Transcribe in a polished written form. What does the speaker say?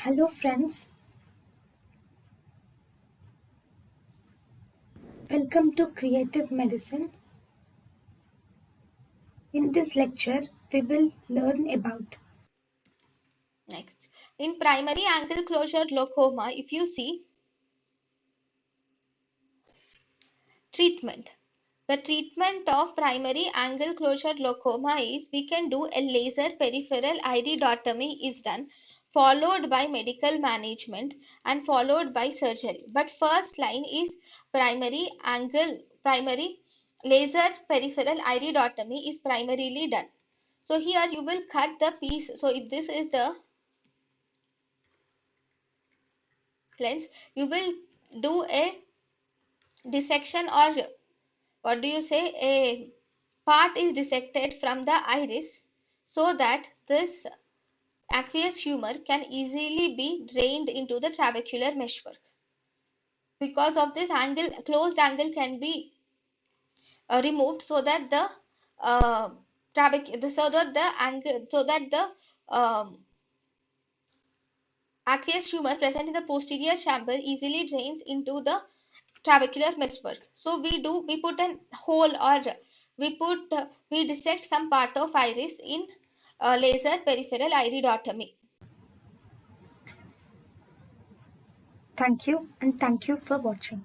Hello friends, welcome to Creative Medicine. In this lecture, we will learn about Next, in primary angle closure glaucoma, if you see treatment, the treatment of primary angle closure glaucoma is we can do a laser peripheral iridotomy is done, followed by medical management and followed by surgery. But first line is primary laser peripheral iridotomy is primarily done. So here you will cut the piece. So if this is the lens, you will do a dissection, or what do you say, a part is dissected from the iris so that this aqueous humor can easily be drained into the trabecular meshwork. Because of this, angle closed angle can be removed so that the aqueous humor present in the posterior chamber easily drains into the trabecular meshwork. So we put a hole, or we dissect some part of iris in laser peripheral iridotomy. thank you and thank you for watching.